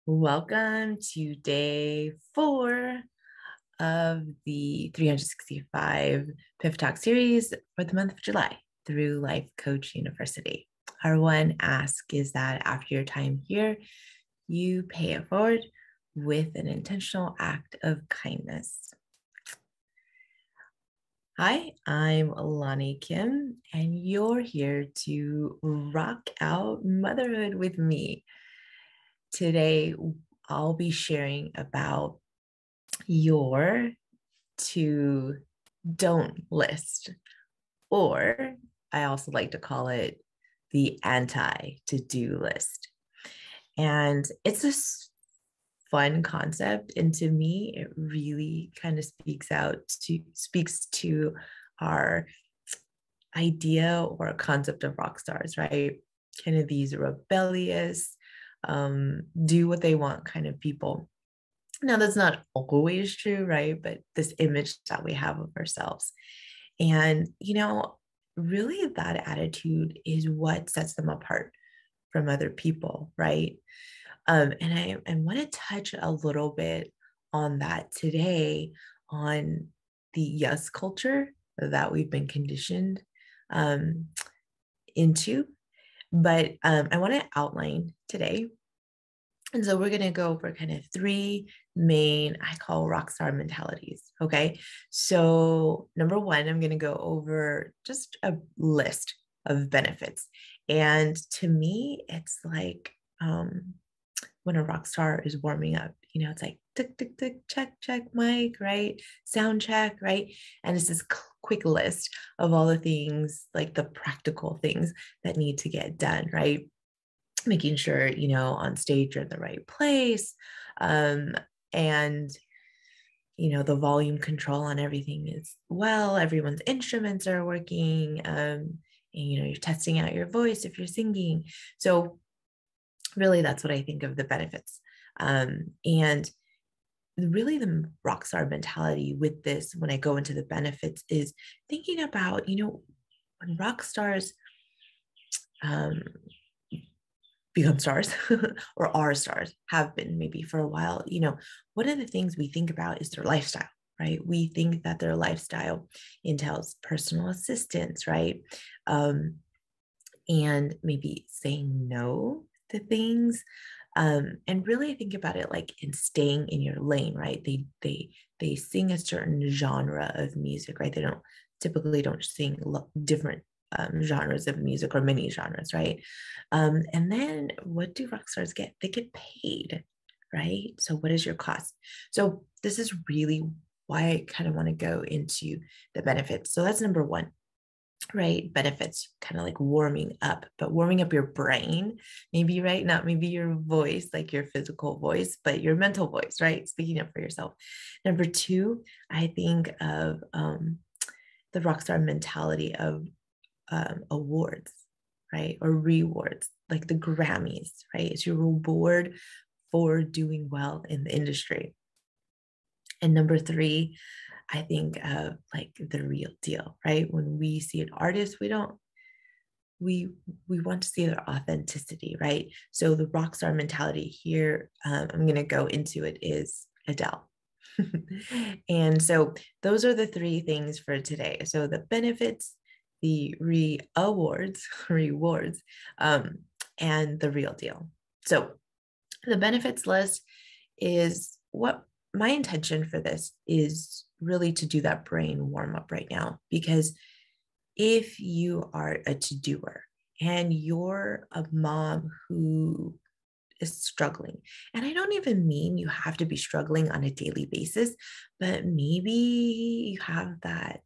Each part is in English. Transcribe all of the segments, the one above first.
Welcome to day 4 of the 365 PIF Talk series for the month of July through Life Coach University. Our one ask is that after your time here, you pay it forward with an intentional act of kindness. Hi, I'm Lani Kim, and you're here to rock out motherhood with me. Today, I'll be sharing about your to don't list, or I also like to call it the anti to do list. And it's a fun concept. And to me, it really kind of speaks to our idea or concept of rock stars, right? Kind of these rebellious, do what they want kind of people. Now, that's not always true, right? But this image that we have of ourselves. And, really that attitude is what sets them apart from other people, right? And I want to touch a little bit on that today, on the yes culture that we've been conditioned into. But I want to outline today. And so we're going to go over kind of 3 main, I call rock star mentalities. Okay. So, number 1, I'm going to go over just a list of benefits. And to me, it's like when a rock star is warming up, it's like tick, tick, tick, check, check, mic, right? Sound check, right? And it's this quick list of all the things, like the practical things that need to get done, right? Making sure, on stage you're in the right place. And, the volume control on everything is well, everyone's instruments are working. And, you're testing out your voice if you're singing. So really, that's what I think of the benefits. And really the rock star mentality with this, when I go into the benefits, is thinking about, when rock stars become stars or are stars, have been maybe for a while, one of the things we think about is their lifestyle, right? We think that their lifestyle entails personal assistance, right? And maybe saying no to things. And really think about it like in staying in your lane, right? They sing a certain genre of music, right? They typically don't sing different genres of music or many genres, right? And then what do rock stars get? They get paid, right? So what is your cost? So this is really why I kind of want to go into the benefits. So that's number 1, right? Benefits, kind of like warming up, but warming up your brain, maybe, right? Not maybe your voice, like your physical voice, but your mental voice, right? Speaking up for yourself. Number 2, I think of the rockstar mentality of awards, right? Or rewards, like the Grammys, right? It's your reward for doing well in the industry. And number 3, I think of like the real deal, right? When we see an artist, we want to see their authenticity, right? So the rock star mentality here, I'm going to go into it, is Adele. And so those are the 3 things for today. So the benefits, the rewards, and the real deal. So the benefits list is what my intention for this is, really to do that brain warm up right now. Because if you are a to-doer and you're a mom who is struggling, and I don't even mean you have to be struggling on a daily basis, but maybe you have that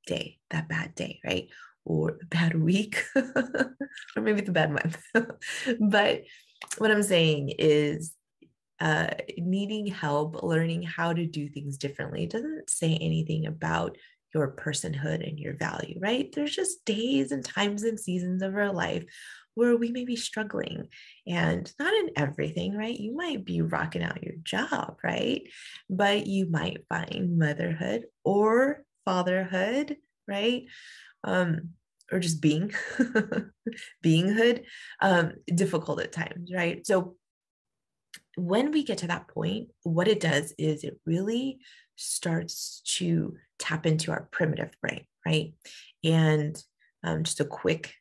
day, that bad day, right? Or a bad week, or maybe it's a bad month. But what I'm saying is, needing help, learning how to do things differently. It doesn't say anything about your personhood and your value, right? There's just days and times and seasons of our life where we may be struggling, and not in everything, right? You might be rocking out your job, right? But you might find motherhood or fatherhood, right? Or just beinghood, difficult at times, right? So when we get to that point, what it does is it really starts to tap into our primitive brain, right? And just a quick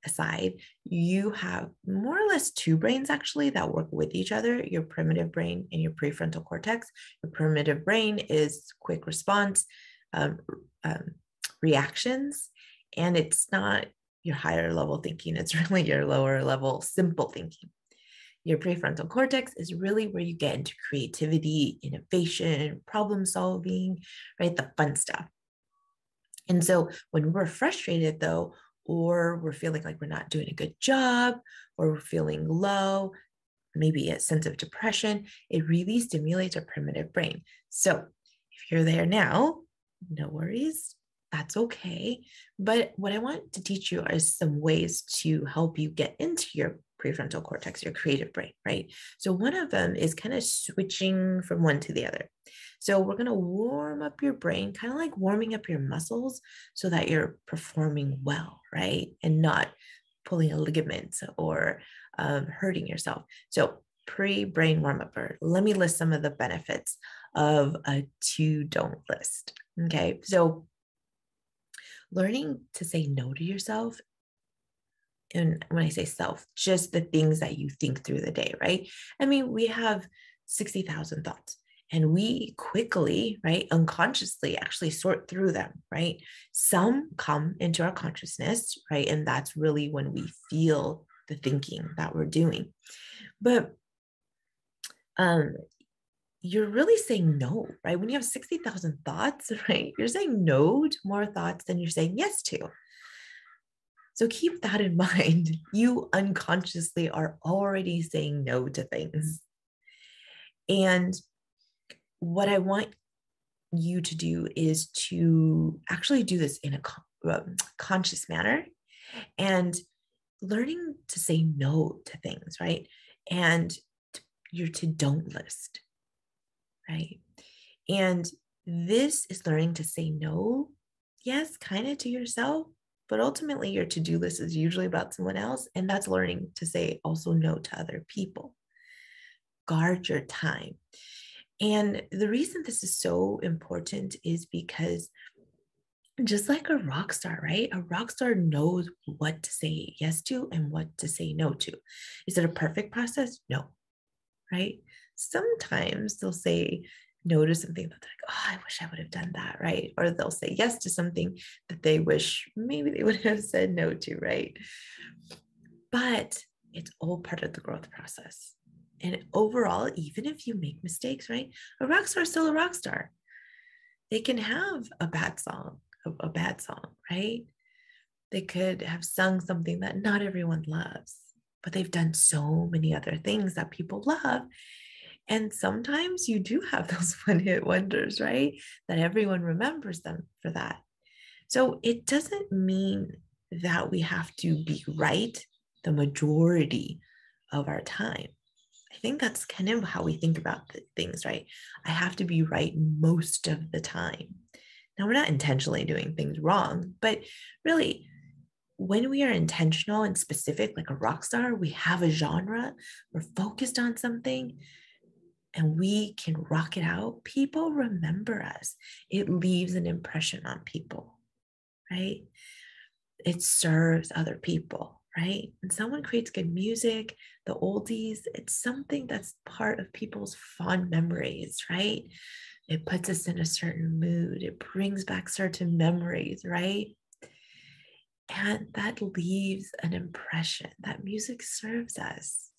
aside, you have more or less two brains actually that work with each other, your primitive brain and your prefrontal cortex. Your primitive brain is quick response, um, um, reactions, and it's not your higher level thinking, it's really your lower level simple thinking. Your prefrontal cortex is really where you get into creativity, innovation, problem solving, right? The fun stuff. And so when we're frustrated, though, or we're feeling like we're not doing a good job, or we're feeling low, maybe a sense of depression, it really stimulates our primitive brain. So if you're there now, no worries. That's okay. But what I want to teach you are some ways to help you get into your prefrontal cortex, your creative brain, right? So one of them is kind of switching from one to the other. So we're going to warm up your brain, kind of like warming up your muscles so that you're performing well, right? And not pulling a ligament or hurting yourself. So pre-brain warm-upper, let me list some of the benefits of a to-don't list. Okay, so learning to say no to yourself, and when I say self, just the things that you think through the day, right? I mean, we have 60,000 thoughts and we quickly, right, unconsciously actually sort through them, right? Some come into our consciousness, right? And that's really when we feel the thinking that we're doing. But you're really saying no, right? When you have 60,000 thoughts, right? You're saying no to more thoughts than you're saying yes to. So keep that in mind. You unconsciously are already saying no to things. And what I want you to do is to actually do this in a conscious manner and learning to say no to things, right? And your to don't list, right? And this is learning to say no, yes, kind of to yourself, but ultimately your to-do list is usually about someone else. And that's learning to say also no to other people. Guard your time. And the reason this is so important is because just like a rock star, right? A rock star knows what to say yes to and what to say no to. Is it a perfect process? No, right? Sometimes they'll say no to something that's like, oh, I wish I would have done that, right? Or they'll say yes to something that they wish maybe they would have said no to, right? But it's all part of the growth process. And overall, even if you make mistakes, right? A rock star is still a rock star. They can have a bad song, right? They could have sung something that not everyone loves, but they've done so many other things that people love. And sometimes you do have those one-hit wonders, right? That everyone remembers them for that. So it doesn't mean that we have to be right the majority of our time. I think that's kind of how we think about things, right? I have to be right most of the time. Now, we're not intentionally doing things wrong, but really, when we are intentional and specific, like a rock star, we have a genre, we're focused on something, and we can rock it out. People remember us. It leaves an impression on people, right? It serves other people, right? And someone creates good music, the oldies, it's something that's part of people's fond memories, right? It puts us in a certain mood. It brings back certain memories, right? And that leaves an impression. That music serves us.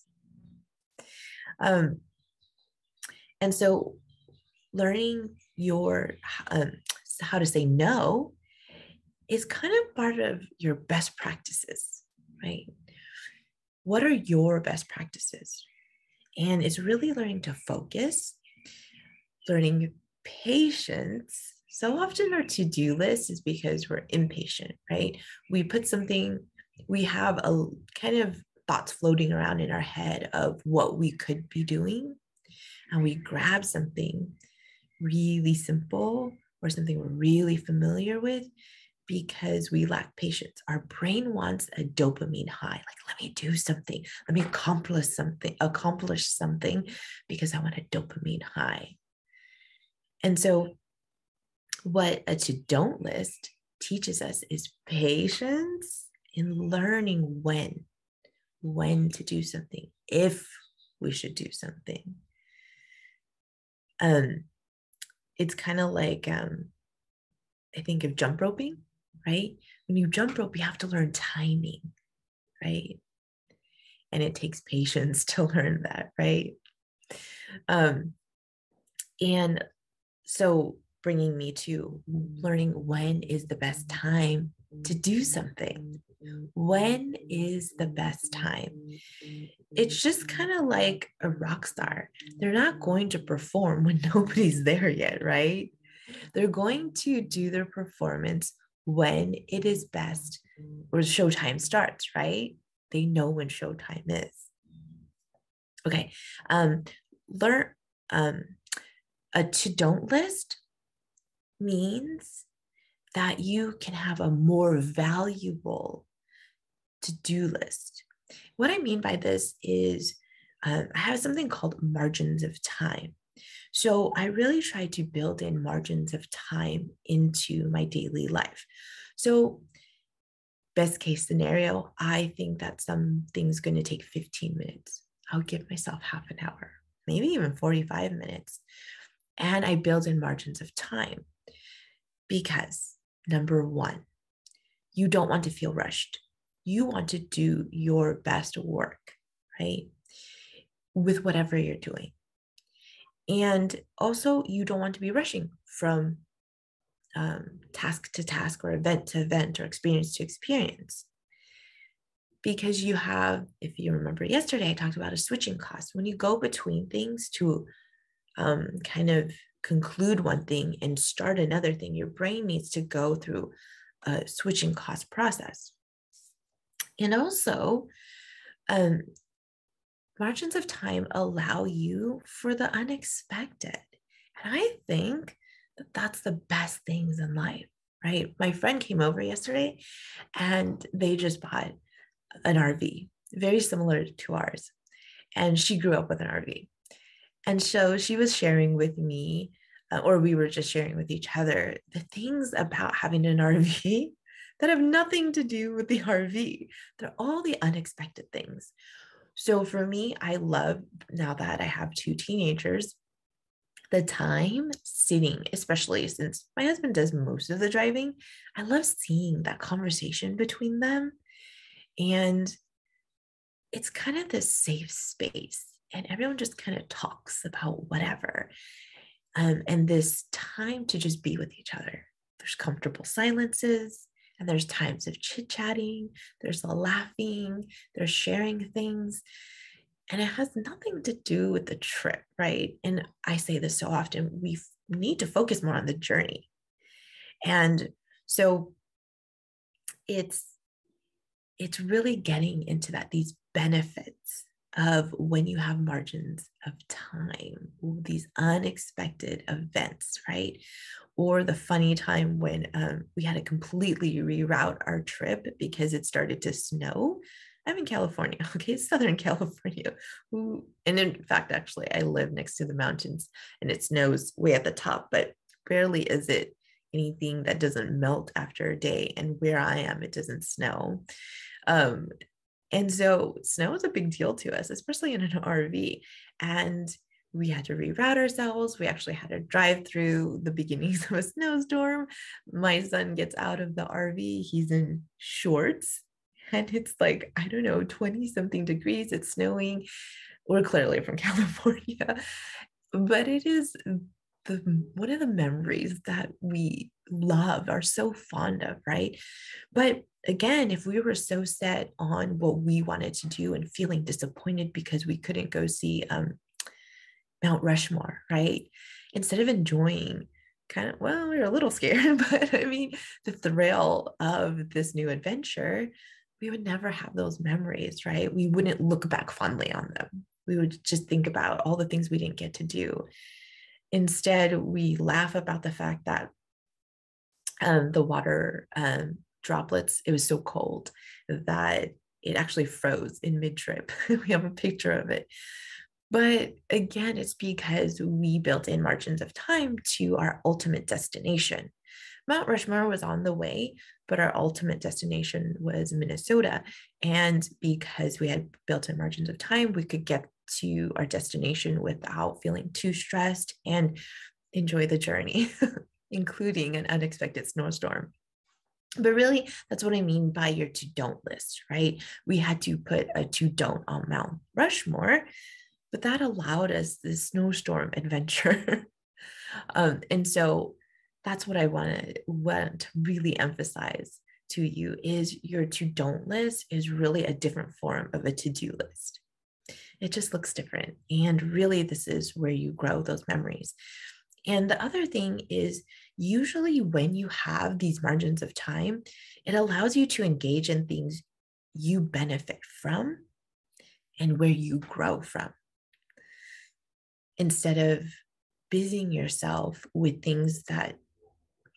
And so learning how to say no is kind of part of your best practices, right? What are your best practices? And it's really learning to focus, learning patience. So often our to-do list is because we're impatient, right? We have a kind of thoughts floating around in our head of what we could be doing. And we grab something really simple or something we're really familiar with because we lack patience. Our brain wants a dopamine high. Like, let me do something. Let me accomplish something because I want a dopamine high. And so what a to-don't list teaches us is patience in learning when to do something, if we should do something. It's kind of like, I think of jump roping, right? When you jump rope, you have to learn timing, right? And it takes patience to learn that, right? And so bringing me to learning when is the best time to do something. When is the best time? It's just kind of like a rock star. They're not going to perform when nobody's there yet, right? They're going to do their performance when it is best, or showtime starts, right? They know when showtime is. Okay. Learn a to-don't list means that you can have a more valuable to-do list. What I mean by this is I have something called margins of time. So I really try to build in margins of time into my daily life. So best case scenario, I think that something's going to take 15 minutes. I'll give myself half an hour, maybe even 45 minutes. And I build in margins of time because number one, you don't want to feel rushed. You want to do your best work, right? With whatever you're doing. And also, you don't want to be rushing from task to task or event to event or experience to experience. Because you have, if you remember yesterday, I talked about a switching cost. When you go between things to kind of conclude one thing and start another thing, your brain needs to go through a switching cost process. And also, margins of time allow you for the unexpected. And I think that that's the best things in life, right? My friend came over yesterday and they just bought an RV, very similar to ours. And she grew up with an RV. And so she was sharing with me, or we were just sharing with each other, the things about having an RV that have nothing to do with the RV. They're all the unexpected things. So for me, I love, now that I have two teenagers, the time sitting, especially since my husband does most of the driving, I love seeing that conversation between them. And it's kind of this safe space, and everyone just kind of talks about whatever. And this time to just be with each other. There's comfortable silences, and there's times of chit-chatting, there's laughing, there's sharing things. And it has nothing to do with the trip, right? And I say this so often, we need to focus more on the journey. And so it's really getting into that, these benefits of when you have margins of time, these unexpected events, right? Or the funny time when we had to completely reroute our trip because it started to snow. I'm in California, okay, Southern California. And in fact, actually, I live next to the mountains and it snows way at the top, but rarely is it anything that doesn't melt after a day. And where I am, it doesn't snow. And so snow is a big deal to us, especially in an RV. And we had to reroute ourselves. We actually had to drive through the beginnings of a snowstorm. My son gets out of the RV. He's in shorts. And it's like, I don't know, 20 something degrees. It's snowing. We're clearly from California. But it is one of the memories that we love, are so fond of, right? But again, if we were so set on what we wanted to do and feeling disappointed because we couldn't go see Mount Rushmore, right? Instead of enjoying kind of, well, we were a little scared, but I mean, the thrill of this new adventure, we would never have those memories, right? We wouldn't look back fondly on them. We would just think about all the things we didn't get to do. Instead, we laugh about the fact that the water droplets, it was so cold that it actually froze in mid-trip. We have a picture of it. But again, it's because we built in margins of time to our ultimate destination. Mount Rushmore was on the way, but our ultimate destination was Minnesota. And because we had built in margins of time, we could get to our destination without feeling too stressed and enjoy the journey, including an unexpected snowstorm. But really, that's what I mean by your to don't list, right? We had to put a to don't on Mount Rushmore, but that allowed us this snowstorm adventure. And so that's what I want to really emphasize to you is your to don't list is really a different form of a to-do list. It just looks different. And really, this is where you grow those memories. And the other thing is, usually when you have these margins of time, it allows you to engage in things you benefit from and where you grow from, instead of busying yourself with things that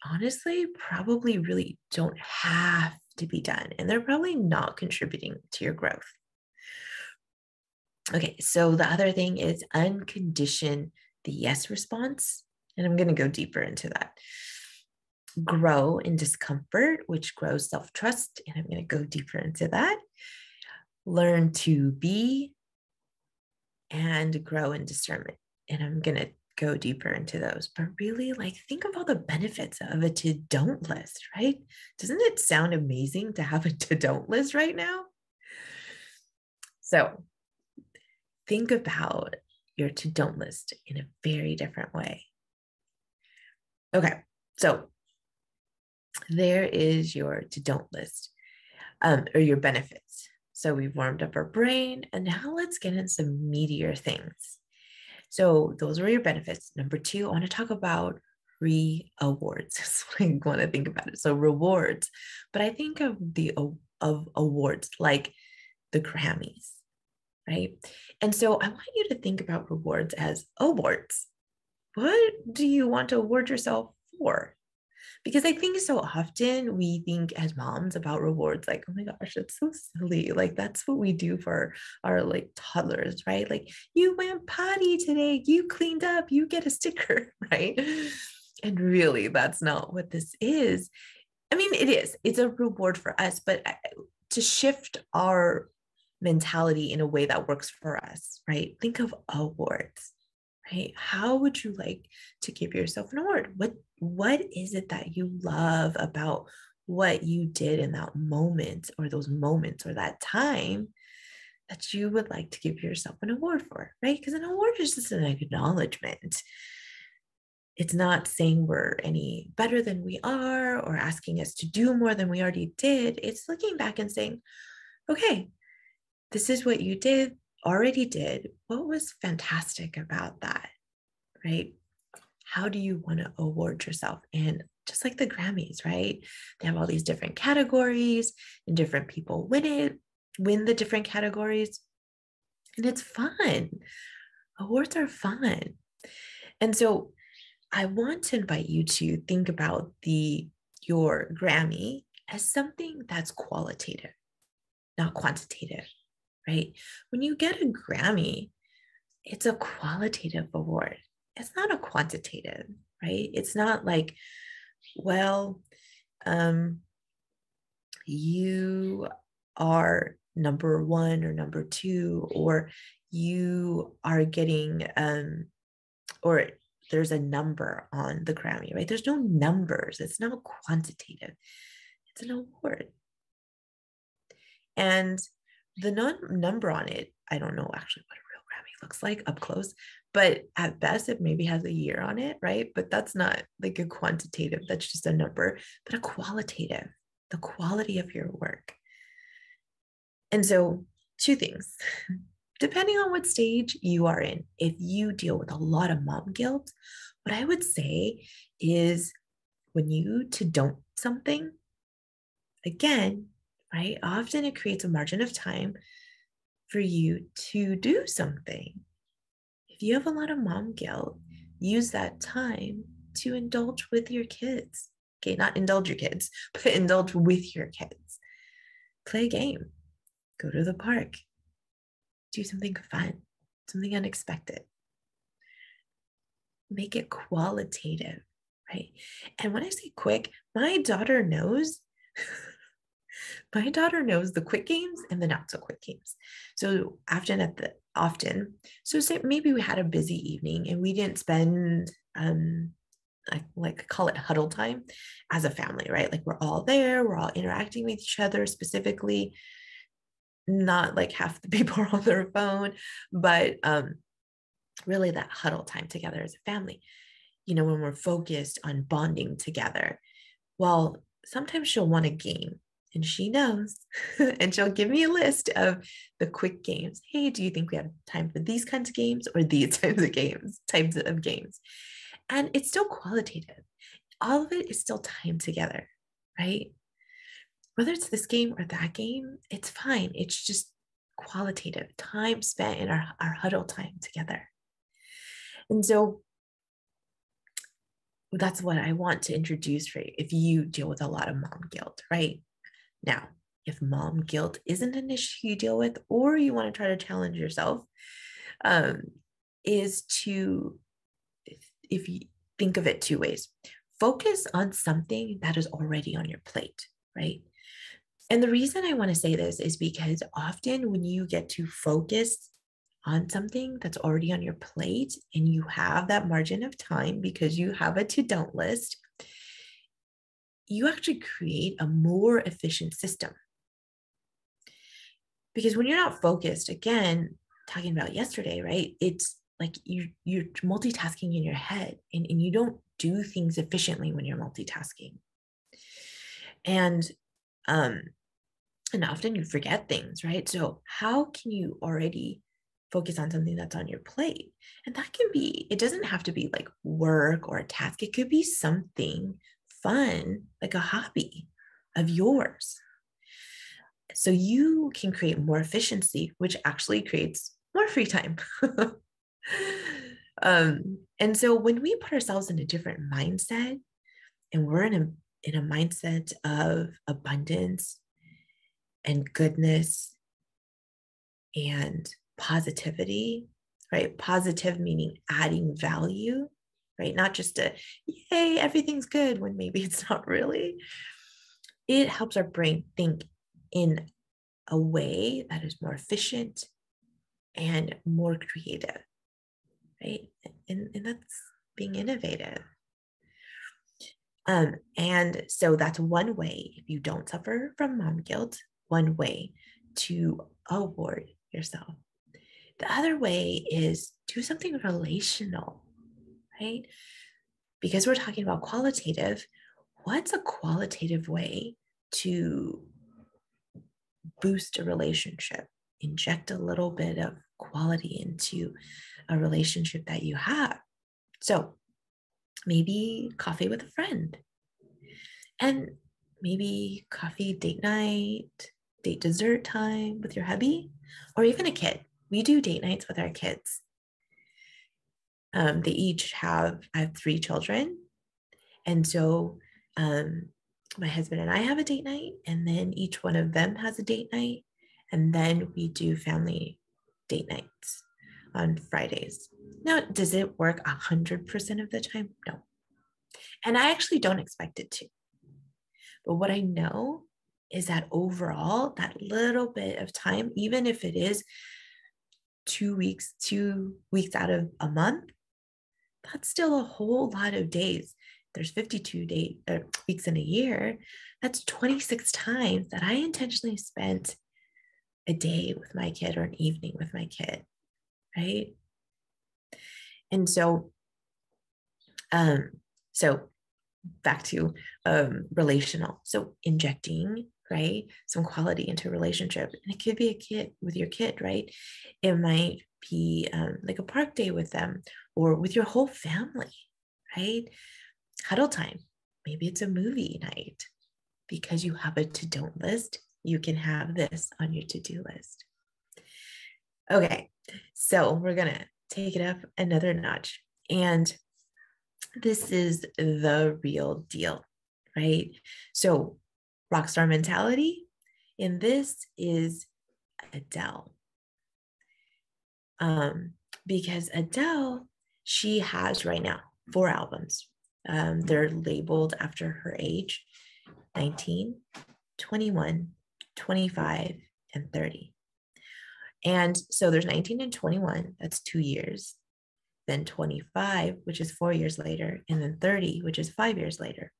honestly probably really don't have to be done. And they're probably not contributing to your growth. Okay, so the other thing is uncondition the yes response. And I'm going to go deeper into that. Grow in discomfort, which grows self-trust. And I'm going to go deeper into that. Learn to be and grow in discernment. And I'm going to go deeper into those. But really, like, think of all the benefits of a to don't list, right? Doesn't it sound amazing to have a to don't list right now? So think about your to don't list in a very different way. Okay, so there is your to don't list, or your benefits. So we've warmed up our brain, and now let's get into some meatier things. So those were your benefits. Number 2, I want to talk about rewards. That's what I want to think about it. So rewards, but I think of awards like the Grammys, right? And so I want you to think about rewards as awards. What do you want to award yourself for? Because I think so often we think as moms about rewards like, oh my gosh, it's so silly. Like that's what we do for our like toddlers, right? Like you went potty today, you cleaned up, you get a sticker, right? And really, that's not what this is. I mean, it is. It's a reward for us, but to shift our mentality in a way that works for us, right? Think of awards. Right? How would you like to give yourself an award? What is it that you love about what you did in that moment or those moments or that time that you would like to give yourself an award for, right? Because an award is just an acknowledgement. It's not saying we're any better than we are or asking us to do more than we already did. It's looking back and saying, okay, this is what you already did. What was fantastic about that, right? How do you want to award yourself? And just like the Grammys, right? They have all these different categories and different people win the different categories. And it's fun. Awards are fun. And so I want to invite you to think about your Grammy as something that's qualitative, not quantitative, right? When you get a Grammy, it's a qualitative award. It's not a quantitative, right? It's not like, well, you are number 1 or number 2, or you are getting, or there's a number on the Grammy, right? There's no numbers. It's not quantitative. It's an award. And the number on it, I don't know actually what a real Grammy looks like up close, but at best it maybe has a year on it, right? But that's not like a quantitative, that's just a number, but a qualitative, the quality of your work. And so 2 things, depending on what stage you are in, if you deal with a lot of mom guilt, what I would say is when you to don't something, again, right? Often it creates a margin of time for you to do something. If you have a lot of mom guilt, use that time to indulge with your kids, Okay, not indulge your kids, but indulge with your kids. Play a game, go to the park, do something fun, something unexpected. Make it qualitative, right? And when I say quick, my daughter knows. My daughter knows the quick games and the not so quick games. So so say maybe we had a busy evening and we didn't spend like call it huddle time as a family, right? Like we're all there, we're all interacting with each other specifically, not like half the people are on their phone, but really that huddle time together as a family, when we're focused on bonding together. Well, sometimes she'll want a game and she knows, and she'll give me a list of the quick games. Hey, do you think we have time for these kinds of games or these types of games? And it's still qualitative. All of it is still time together, right? Whether it's this game or that game, it's fine. It's just qualitative time spent in our huddle time together. And so that's what I want to introduce for you if you deal with a lot of mom guilt, right? Now, if mom guilt isn't an issue you deal with, or you want to try to challenge yourself, is to, if you think of it two ways, focus on something that is already on your plate, right? And the reason I want to say this is because often when you get to focus on something that's already on your plate and you have that margin of time because you have a to-don't list, you actually create a more efficient system. Because when you're not focused, again, talking about yesterday, right? It's like you're multitasking in your head and you don't do things efficiently when you're multitasking. And often you forget things, right? So how can you already focus on something that's on your plate? And that can be, it doesn't have to be like work or a task. It could be something fun, like a hobby of yours. So you can create more efficiency, which actually creates more free time. And so when we put ourselves in a different mindset and we're in a mindset of abundance and goodness and positivity, right? Positive meaning adding value, right? Not just a, yay, everything's good when maybe it's not really. It helps our brain think in a way that is more efficient and more creative, right? And that's being innovative. And so that's one way, if you don't suffer from mom guilt, one way to award yourself. The other way is do something relational, right? Because we're talking about qualitative, what's a qualitative way to boost a relationship, inject a little bit of quality into a relationship that you have? So maybe coffee with a friend, and maybe coffee date night, date dessert time with your hubby, or even a kid. We do date nights with our kids. I have 3 children. And so my husband and I have a date night, and then each one of them has a date night. And then we do family date nights on Fridays. Now, does it work 100% of the time? No. And I actually don't expect it to. But what I know is that overall, that little bit of time, even if it is 2 weeks out of a month, that's still a whole lot of days. There's 52 weeks in a year. That's 26 times that I intentionally spent a day with my kid or an evening with my kid, right? And so back to relational. So injecting, right, some quality into a relationship. And it could be a kid with your kid, right? It might be like a park day with them or with your whole family, right? Huddle time. Maybe it's a movie night. Because you have a to-don't list, you can have this on your to-do list. Okay, so we're gonna take it up another notch. And this is the real deal, right? So rock star mentality in this is Adele. Because Adele, she has right now 4 albums. They're labeled after her age: 19, 21, 25, and 30. And so there's 19 and 21, that's 2 years. Then 25, which is 4 years later, and then 30, which is 5 years later.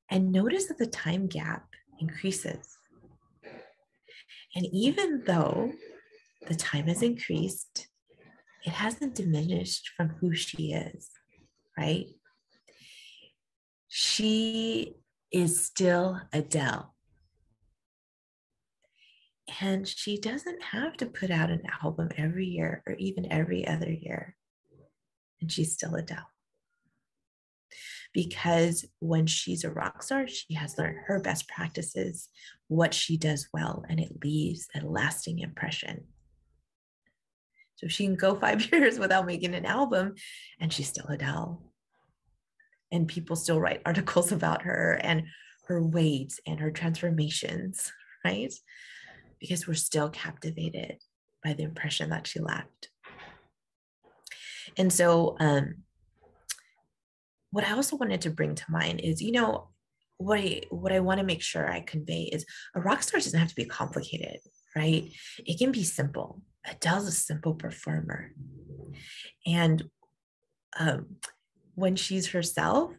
And notice that the time gap increases. And even though the time has increased, it hasn't diminished from who she is, right? She is still Adele. And she doesn't have to put out an album every year or even every other year. And she's still Adele. Because when she's a rock star, she has learned her best practices, what she does well, and it leaves a lasting impression. So she can go 5 years without making an album, and she's still Adele. And people still write articles about her and her weight and her transformations, right? Because we're still captivated by the impression that she left. And so, what I also wanted to bring to mind is, what I want to make sure I convey is a rock star doesn't have to be complicated, right? It can be simple. Adele's a simple performer. And when she's herself,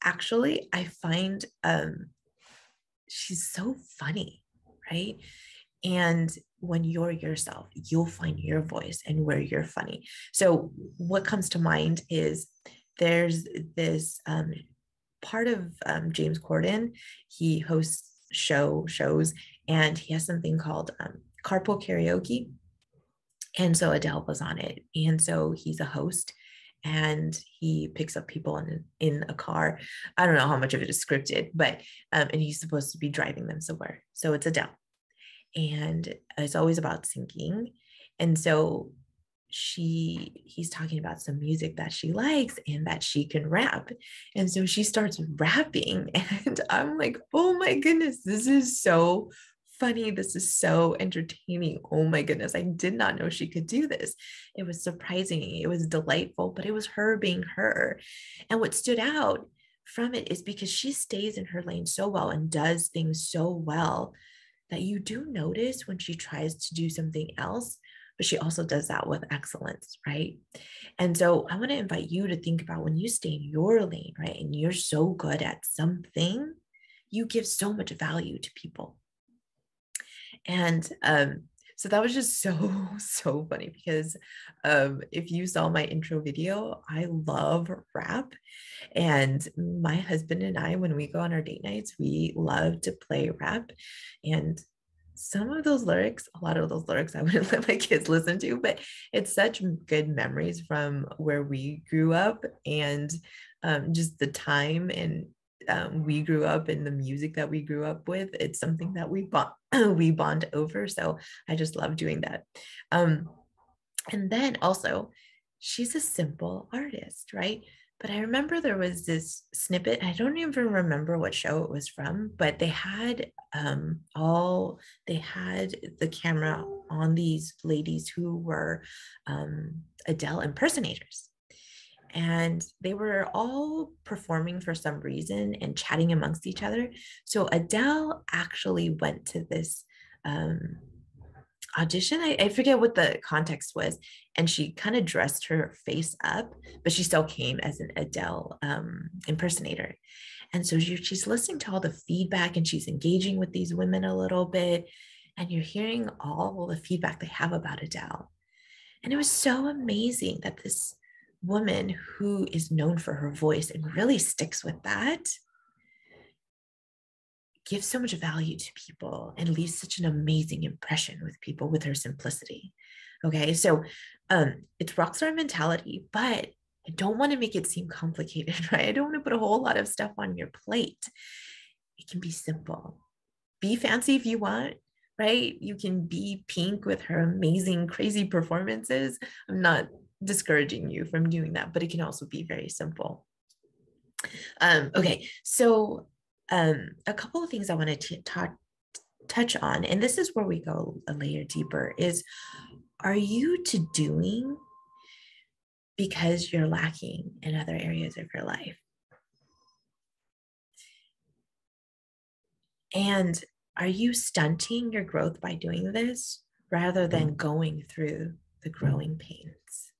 actually, I find she's so funny, right? And when you're yourself, you'll find your voice and where you're funny. So what comes to mind is there's this part of James Corden. He hosts shows, and he has something called carpool karaoke. And so Adele was on it. And so he's a host, and he picks up people in a car. I don't know how much of it is scripted, but and he's supposed to be driving them somewhere. So it's Adele. And it's always about singing. And so he's talking about some music that she likes and that she can rap. And so she starts rapping, and I'm like, oh my goodness, this is so funny. This is so entertaining. Oh my goodness, I did not know she could do this. It was surprising. It was delightful, but it was her being her. And what stood out from it is because she stays in her lane so well and does things so well that you do notice when she tries to do something else, but she also does that with excellence, right? And so I want to invite you to think about when you stay in your lane, right? And you're so good at something, you give so much value to people. And so that was just so funny because if you saw my intro video, I love rap. And my husband and I, when we go on our date nights, we love to play rap. And some of those lyrics, a lot of those lyrics, I wouldn't let my kids listen to, but it's such good memories from where we grew up and just the time and we grew up in the music that we grew up with. It's something that we bond over. So I just love doing that. And then also, she's a simple artist, right? But I remember there was this snippet. I don't even remember what show it was from, but they had the camera on these ladies who were Adele impersonators. And they were all performing for some reason and chatting amongst each other. So Adele actually went to this audition. I forget what the context was, and she kind of dressed her face up, but she still came as an Adele impersonator. And so she's listening to all the feedback, and she's engaging with these women a little bit, and you're hearing all the feedback they have about Adele. And it was so amazing that this woman who is known for her voice and really sticks with that gives so much value to people and leaves such an amazing impression with people with her simplicity. Okay, so it's rockstar mentality, but I don't want to make it seem complicated, right? I don't want to put a whole lot of stuff on your plate. It can be simple. Be fancy if you want, right? You can be Pink with her amazing, crazy performances. I'm not discouraging you from doing that, but it can also be very simple. Okay, so a couple of things I wanted to touch on, and this is where we go a layer deeper, is are you to doing because you're lacking in other areas of your life? And are you stunting your growth by doing this rather than going through the growing pains?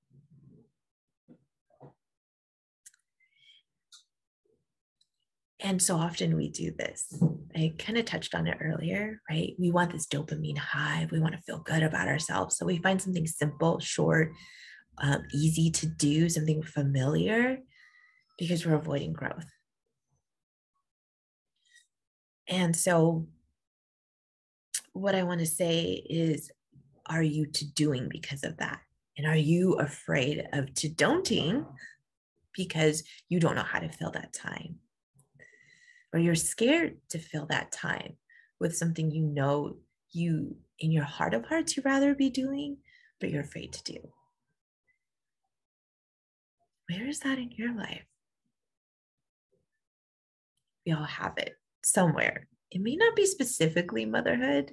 And so often we do this. I kind of touched on it earlier, right? We want this dopamine high. We want to feel good about ourselves. So we find something simple, short, easy to do, something familiar, because we're avoiding growth. And so what I want to say is, are you to doing because of that? And are you afraid of to don'ting because you don't know how to fill that time? Or you're scared to fill that time with something you know you, in your heart of hearts, you'd rather be doing, but you're afraid to do. Where is that in your life? We all have it somewhere. It may not be specifically motherhood,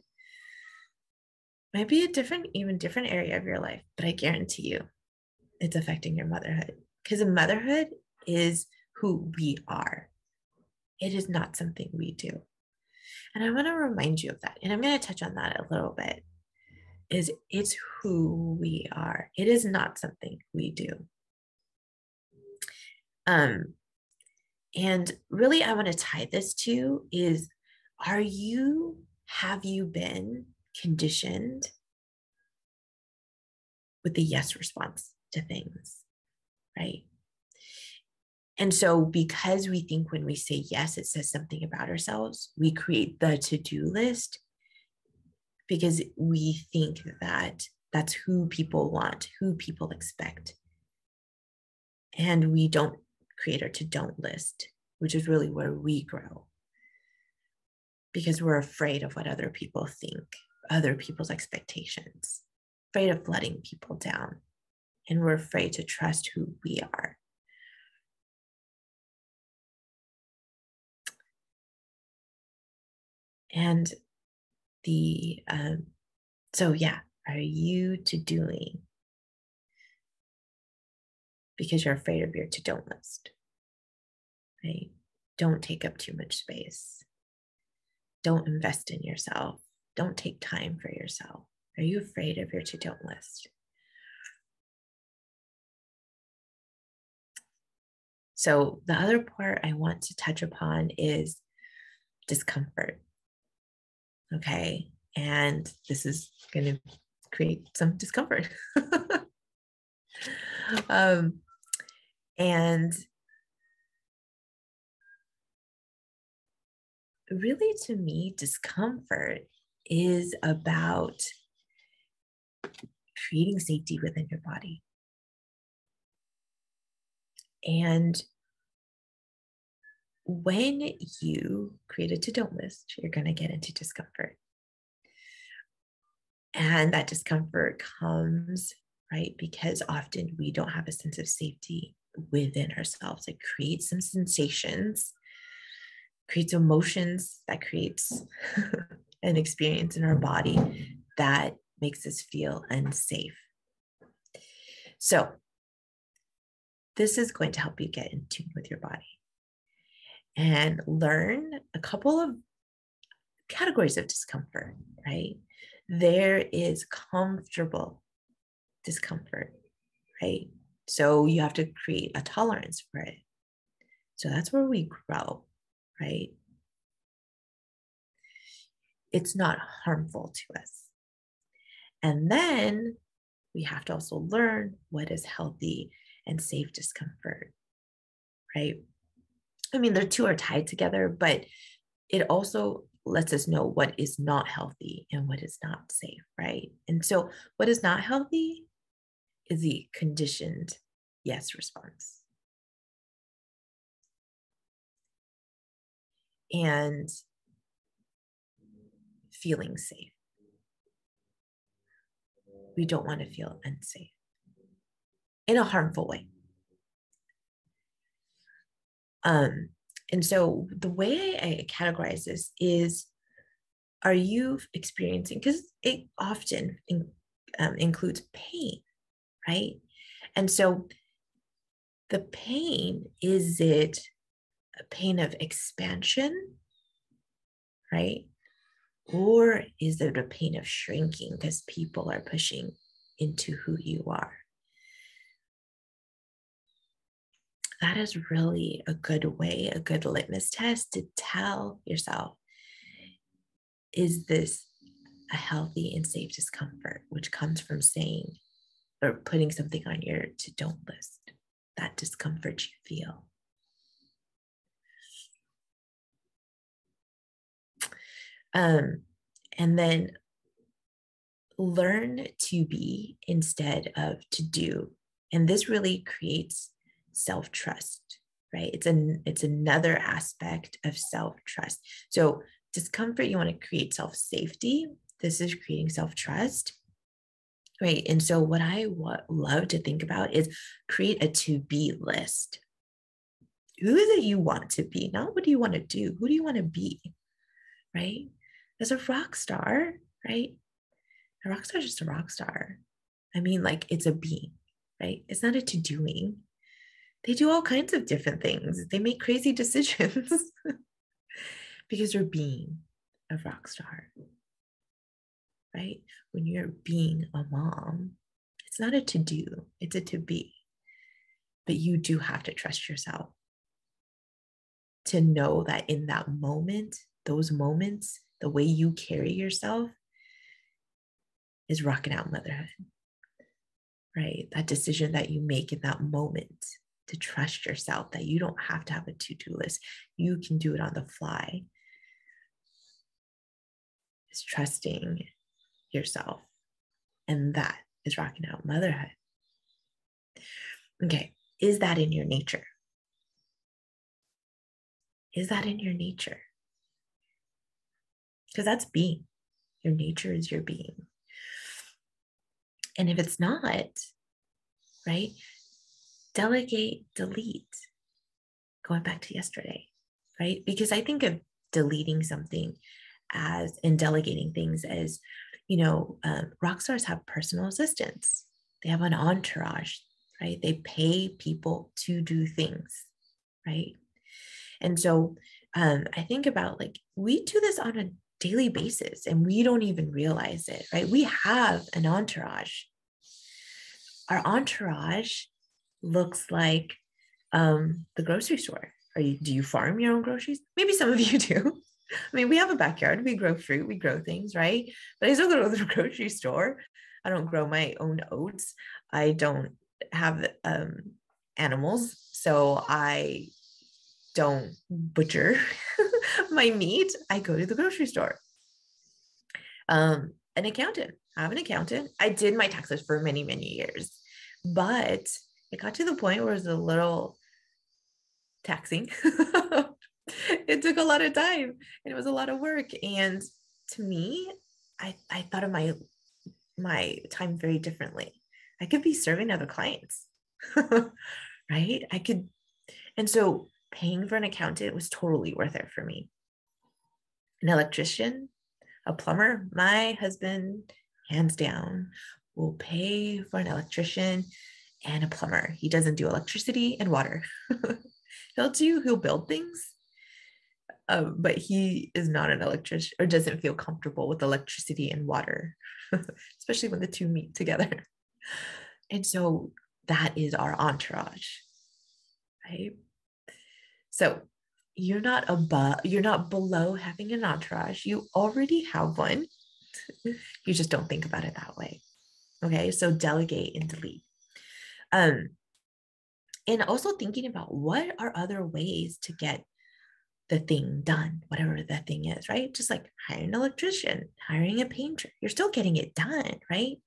might be a different, even different area of your life, but I guarantee you it's affecting your motherhood, because motherhood is who we are. It is not something we do. And I want to remind you of that. And I'm going to touch on that a little bit. Is it's who we are. It is not something we do. And really, I want to tie this to is, have you been conditioned with the yes response to things, right? And so because we think when we say yes, it says something about ourselves, we create the to-do list because we think that that's who people want, who people expect. And we don't create our to-don't list, which is really where we grow, because we're afraid of what other people think, other people's expectations, afraid of letting people down. And we're afraid to trust who we are. And so yeah, are you to doing because you're afraid of your to-don't list, right? Don't take up too much space. Don't invest in yourself. Don't take time for yourself. Are you afraid of your to-don't list? So the other part I want to touch upon is discomfort. Okay. And this is going to create some discomfort. And really, to me, discomfort is about creating safety within your body. And when you create a to-don't list, you're going to get into discomfort. And that discomfort comes, right, because often we don't have a sense of safety within ourselves. It creates some sensations, creates emotions, that creates an experience in our body that makes us feel unsafe. So this is going to help you get in tune with your body and learn a couple of categories of discomfort, right? There is comfortable discomfort, right? So you have to create a tolerance for it. So that's where we grow, right? It's not harmful to us. And then we have to also learn what is healthy and safe discomfort, right? I mean, the two are tied together, but it also lets us know what is not healthy and what is not safe, right? And so what is not healthy is the conditioned yes response. And feeling safe. We don't want to feel unsafe in a harmful way. And so the way I categorize this is, are you experiencing, because it often includes pain, right? And so the pain, is it a pain of expansion, right? Or is it a pain of shrinking because people are pushing into who you are? That is really a good way, a good litmus test to tell yourself, is this a healthy and safe discomfort, which comes from saying or putting something on your to don't list, that discomfort you feel. And then learn to be instead of to do. And this really creates self-trust, right? It's another aspect of self-trust. So discomfort, you want to create self-safety. This is creating self-trust, right? And so what I love to think about is create a to-be list. Who is it you want to be? Not what do you want to do? Who do you want to be, right? As a rock star, right? A rock star is just a rock star. I mean, like, it's a being, right? It's not a to-doing. They do all kinds of different things. They make crazy decisions because you're being a rock star, right? When you're being a mom, it's not a to-do, it's a to-be. But you do have to trust yourself to know that in that moment, those moments, the way you carry yourself is rocking out motherhood, right? That decision that you make in that moment to trust yourself, that you don't have to have a to-do list. You can do it on the fly. It's trusting yourself. And that is rocking out motherhood. Okay, is that in your nature? Is that in your nature? Because that's being. Your nature is your being. And if it's not, right, delegate, delete. Going back to yesterday, right? Because I think of deleting something as, and delegating things as, rock stars have personal assistants. They have an entourage, right? They pay people to do things, right? And so I think about, like, we do this on a daily basis and we don't even realize it, right? We have an entourage. Our entourage looks like the grocery store. Do you farm your own groceries? Maybe some of you do. I mean, we have a backyard, we grow fruit, we grow things, right? But I still go to the grocery store. I don't grow my own oats. I don't have animals, so I don't butcher my meat. I go to the grocery store. An accountant. I have an accountant. I did my taxes for many, many years, but it got to the point where it was a little taxing. It took a lot of time and it was a lot of work. And to me, I thought of my time very differently. I could be serving other clients, right? I could. And so paying for an accountant was totally worth it for me. An electrician, a plumber, my husband, hands down, will pay for an electrician and a plumber. He doesn't do electricity and water. He'll build things, but he is not an electrician, or doesn't feel comfortable with electricity and water, especially when the two meet together. And so that is our entourage, right? So you're not below having an entourage. You already have one. You just don't think about it that way. Okay, so delegate and delete. And also thinking about, what are other ways to get the thing done, whatever that thing is, right? Just like hiring an electrician, hiring a painter, you're still getting it done, right?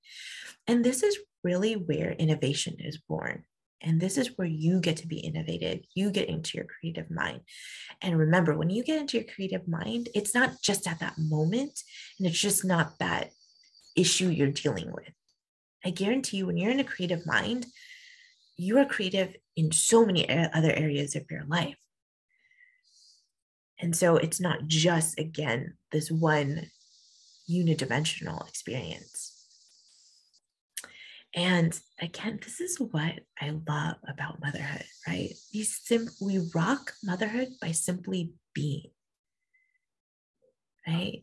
And this is really where innovation is born. And this is where you get to be innovative. You get into your creative mind. And remember, when you get into your creative mind, it's not just at that moment, and it's just not that issue you're dealing with. I guarantee you, when you're in a creative mind, you are creative in so many other areas of your life. And so it's not just, again, this one unidimensional experience. And again, this is what I love about motherhood, right? We rock motherhood by simply being, right?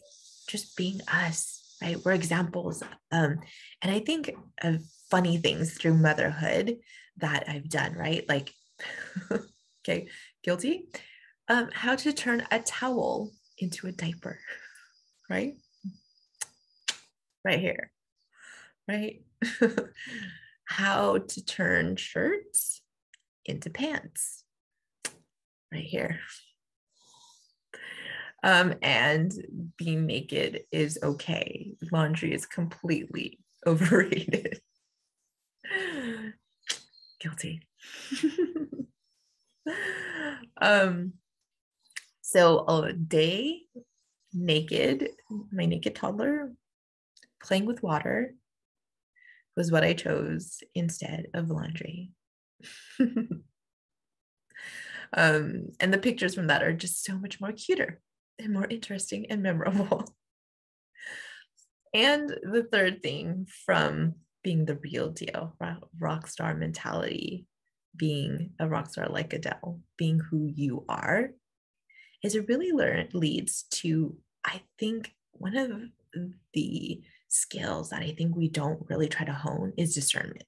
Just being us, right? We're examples. And I think of funny things through motherhood that I've done, right? Like, okay, guilty. How to turn a towel into a diaper, right? Right here, right? How to turn shirts into pants, right here. And being naked is okay. Laundry is completely overrated. Guilty. So a day naked, my naked toddler playing with water was what I chose instead of laundry. And the pictures from that are just so much more cuter and more interesting and memorable. And the third thing from being the real deal, rock star mentality, being a rock star like Adele, being who you are, is it really leads to, I think, one of the skills that I think we don't really try to hone is discernment.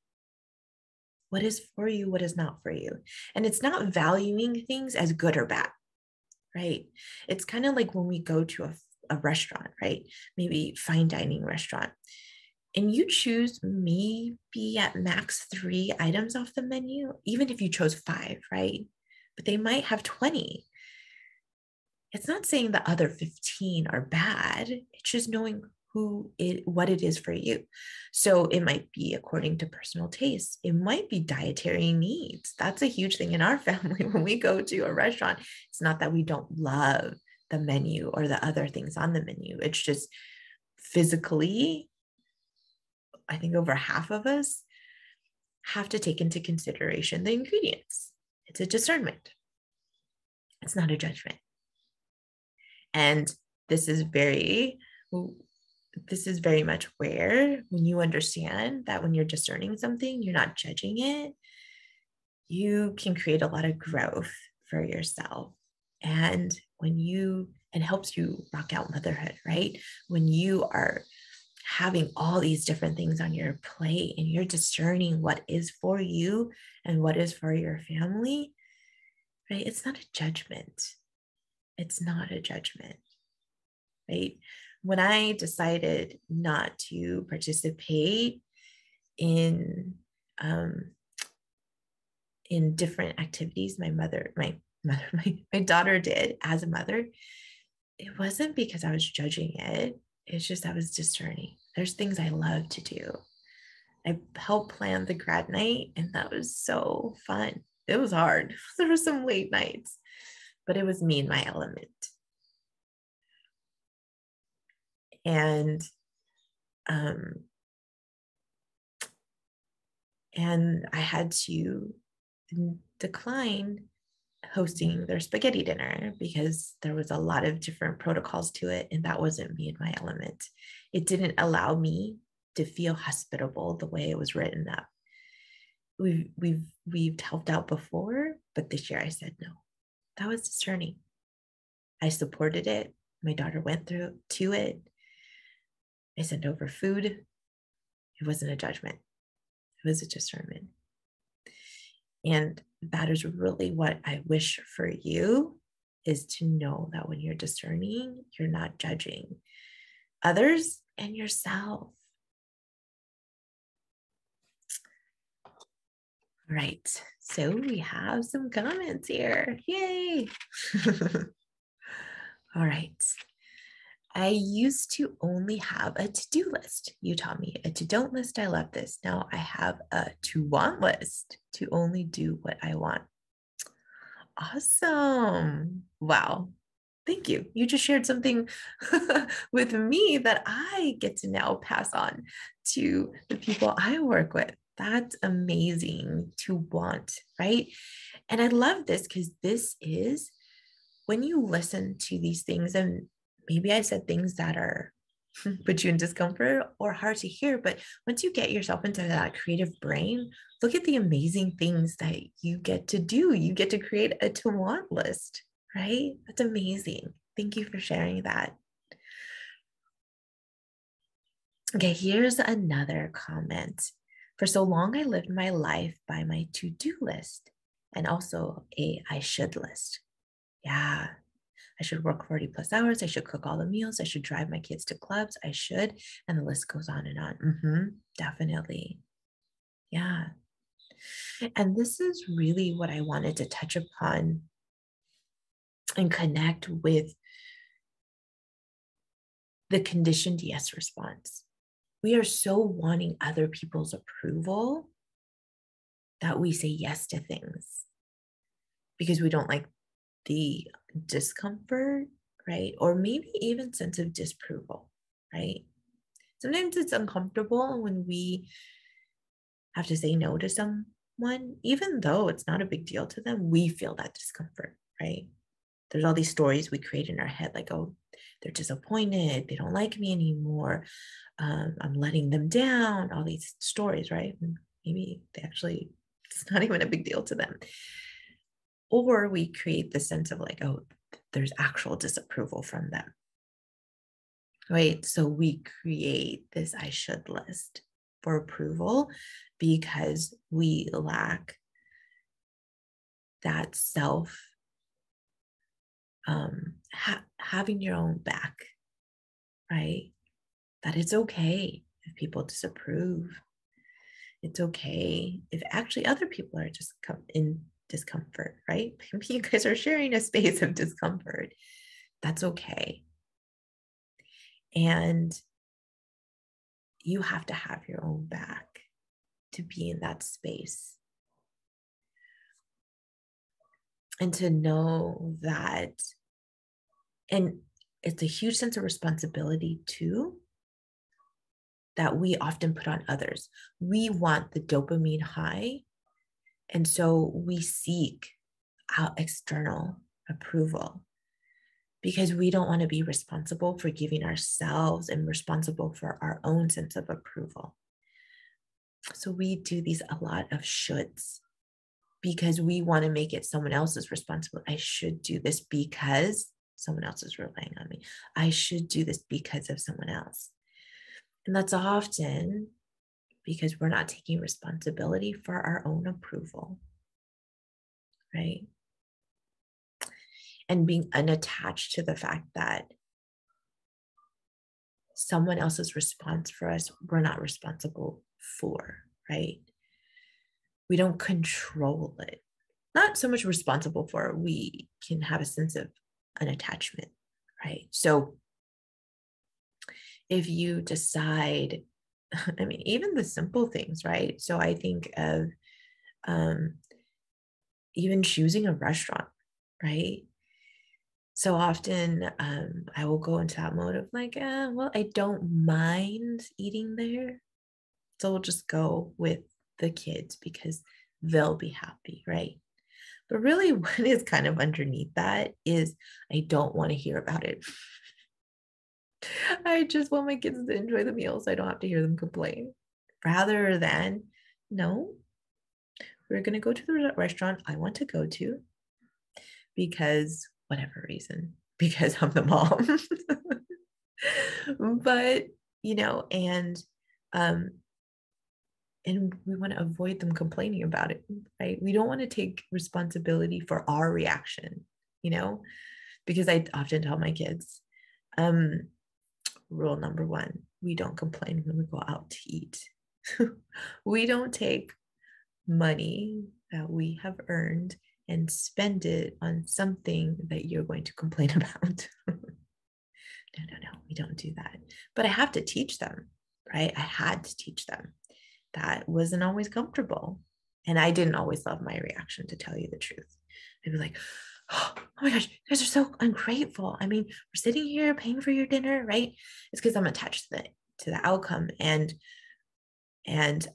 What is for you, what is not for you? And it's not valuing things as good or bad, right? It's kind of like when we go to a restaurant, right? Maybe fine dining restaurant, and you choose maybe at max 3 items off the menu, even if you chose 5, right? But they might have 20. It's not saying the other 15 are bad. It's just knowing what it is for you. So it might be according to personal taste. It might be dietary needs. That's a huge thing in our family. When we go to a restaurant, it's not that we don't love the menu or the other things on the menu. It's just physically, I think over half of us have to take into consideration the ingredients. It's a discernment. It's not a judgment. And this is very much where, when you understand that when you're discerning something, you're not judging it, you can create a lot of growth for yourself. And it helps you rock out motherhood, right? When you are having all these different things on your plate and you're discerning what is for you and what is for your family, right? It's not a judgment. It's not a judgment, right? When I decided not to participate in different activities my daughter did as a mother, it wasn't because I was judging it. It's just I was discerning. There's things I love to do. I helped plan the grad night, and that was so fun. It was hard. There were some late nights, but it was me in my element. And I had to decline hosting their spaghetti dinner because there was a lot of different protocols to it, and that wasn't me in my element. It didn't allow me to feel hospitable the way it was written up. We've helped out before, but this year I said no. That was discerning. I supported it. My daughter went through to it. I sent over food. It wasn't a judgment. It was a discernment. And that is really what I wish for you, is to know that when you're discerning, you're not judging others and yourself. All right. So we have some comments here. Yay. All right. I used to only have a to-do list. You taught me a to-don't list. I love this. Now I have a to-want list, to only do what I want. Awesome. Wow. Thank you. You just shared something with me that I get to now pass on to the people I work with. That's amazing to want, right? And I love this because this is when you listen to these things, and maybe I said things that are put you in discomfort or hard to hear, but once you get yourself into that creative brain, look at the amazing things that you get to do. You get to create a to want list, right? That's amazing. Thank you for sharing that. Okay, here's another comment. For so long, I lived my life by my to-do list and also a I should list. Yeah, I should work 40 plus hours. I should cook all the meals. I should drive my kids to clubs. I should. And the list goes on and on. Definitely. Yeah. And this is really what I wanted to touch upon and connect with the conditioned yes response. We are so wanting other people's approval that we say yes to things because we don't like the discomfort, right? Or maybe even sense of disapproval, right? Sometimes it's uncomfortable when we have to say no to someone, even though it's not a big deal to them, we feel that discomfort, right? There's all these stories we create in our head, like, oh, they're disappointed, they don't like me anymore, I'm letting them down, all these stories, right? And maybe they actually, it's not even a big deal to them. Or we create the sense of like, oh, there's actual disapproval from them, right? So we create this I should list for approval because we lack that self, having your own back, right? That it's okay if people disapprove. It's okay if actually other people are just in discomfort, right? Maybe you guys are sharing a space of discomfort. That's okay. And you have to have your own back to be in that space. And to know that, and it's a huge sense of responsibility too, that we often put on others. We want the dopamine high. And so we seek out external approval because we don't want to be responsible for giving ourselves and responsible for our own sense of approval. So we do a lot of shoulds because we want to make it someone else's responsibility. I should do this because someone else is relying on me. I should do this because of someone else. And that's often because we're not taking responsibility for our own approval, right? And being unattached to the fact that someone else's response for us, we're not responsible for, right? We don't control it. Not so much responsible for, we can have a sense of an attachment, right? So if you decide, I mean, even the simple things, right? So I think of even choosing a restaurant, right? So often I will go into that mode of like, well, I don't mind eating there. So we'll just go with the kids because they'll be happy, right? But really, what is kind of underneath that is I don't want to hear about it. I just want my kids to enjoy the meal so I don't have to hear them complain. Rather than, no, we're going to go to the restaurant I want to go to because whatever reason, because I'm the mom. But, and we want to avoid them complaining about it, right? We don't want to take responsibility for our reaction, because I often tell my kids, rule number one, we don't complain when we go out to eat. We don't take money that we have earned and spend it on something that you're going to complain about. No, we don't do that. But I have to teach them, right? I had to teach them. That wasn't always comfortable. And I didn't always love my reaction, to tell you the truth. I'd be like, oh my gosh, you guys are so ungrateful. I mean, we're sitting here paying for your dinner, right? It's because I'm attached to the outcome. And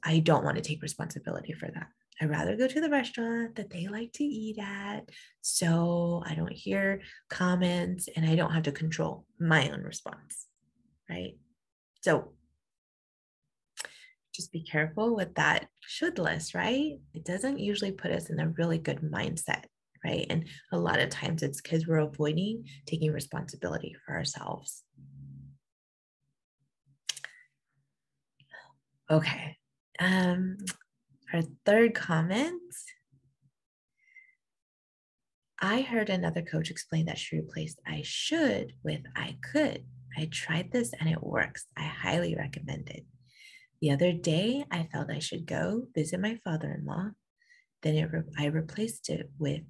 I don't want to take responsibility for that. I'd rather go to the restaurant that they like to eat at, so I don't hear comments and I don't have to control my own response, right? So just be careful with that should list, right? It doesn't usually put us in a really good mindset, right? And a lot of times it's because we're avoiding taking responsibility for ourselves. Okay. Our third comment, I heard another coach explain that she replaced I should with I could. I tried this and it works. I highly recommend it. The other day, I felt I should go visit my father-in-law. Then I replaced it with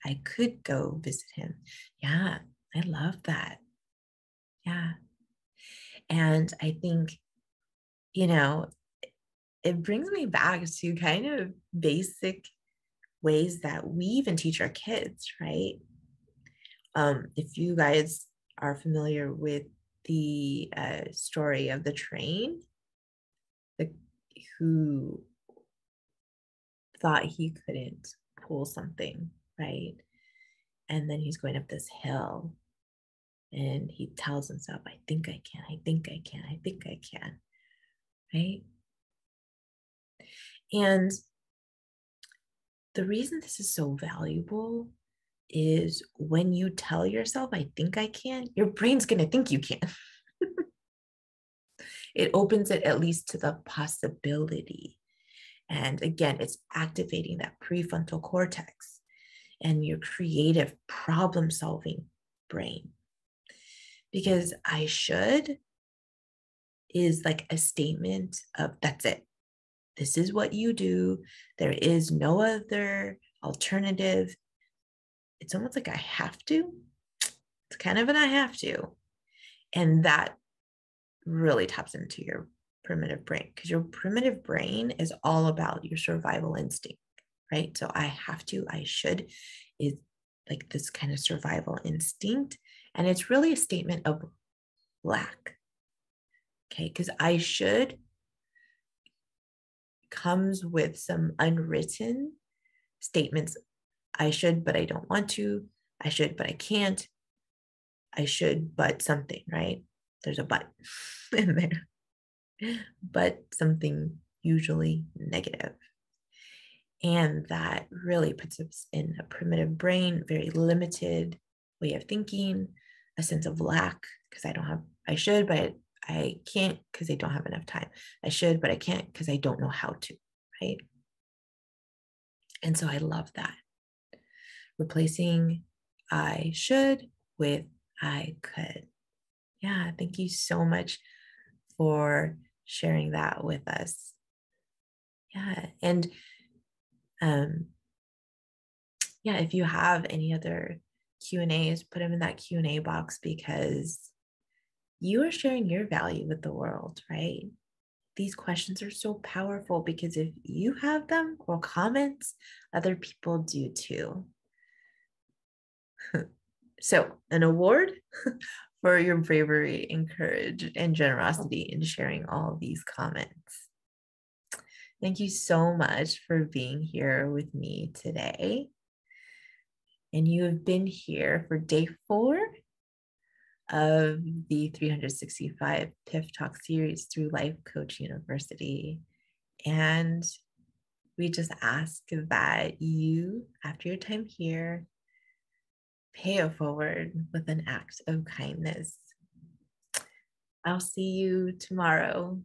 I could go visit him. Yeah, I love that. Yeah. And I think, you know, it brings me back to kind of basic ways that we even teach our kids, right? If you guys are familiar with the story of the train, the, who thought he couldn't pull something, right? And then he's going up this hill and he tells himself, I think I can, I think I can, I think I can, right? And the reason this is so valuable is when you tell yourself, I think I can, your brain's going to think you can. It opens it at least to the possibility. And again, it's activating that prefrontal cortex and your creative problem solving brain. Because I should is like a statement of that's it. This is what you do. There is no other alternative. It's almost like I have to. It's kind of an I have to. And that really taps into your primitive brain because your primitive brain is all about your survival instinct, right? So I have to, I should is like this kind of survival instinct. And it's really a statement of lack. Okay, because I should comes with some unwritten statements. I should, but I don't want to. I should, but I can't. I should, but something, right? There's a but in there, but something usually negative. And that really puts us in a primitive brain, very limited way of thinking, a sense of lack because I don't have, I should, but I can't because I don't have enough time. I should, but I can't because I don't know how to, right? And so I love that. Replacing I should with I could. Yeah, thank you so much for sharing that with us. Yeah, and yeah, if you have any other Q&As, put them in that Q&A box because you are sharing your value with the world, right? These questions are so powerful because if you have them or comments, other people do too. So, an award for your bravery and courage and generosity in sharing all of these comments. Thank you so much for being here with me today. And you have been here for day 4 of the 365 PIF Talks series through Life Coach University. And we just ask that you, after your time here, pay it forward with an act of kindness. I'll see you tomorrow.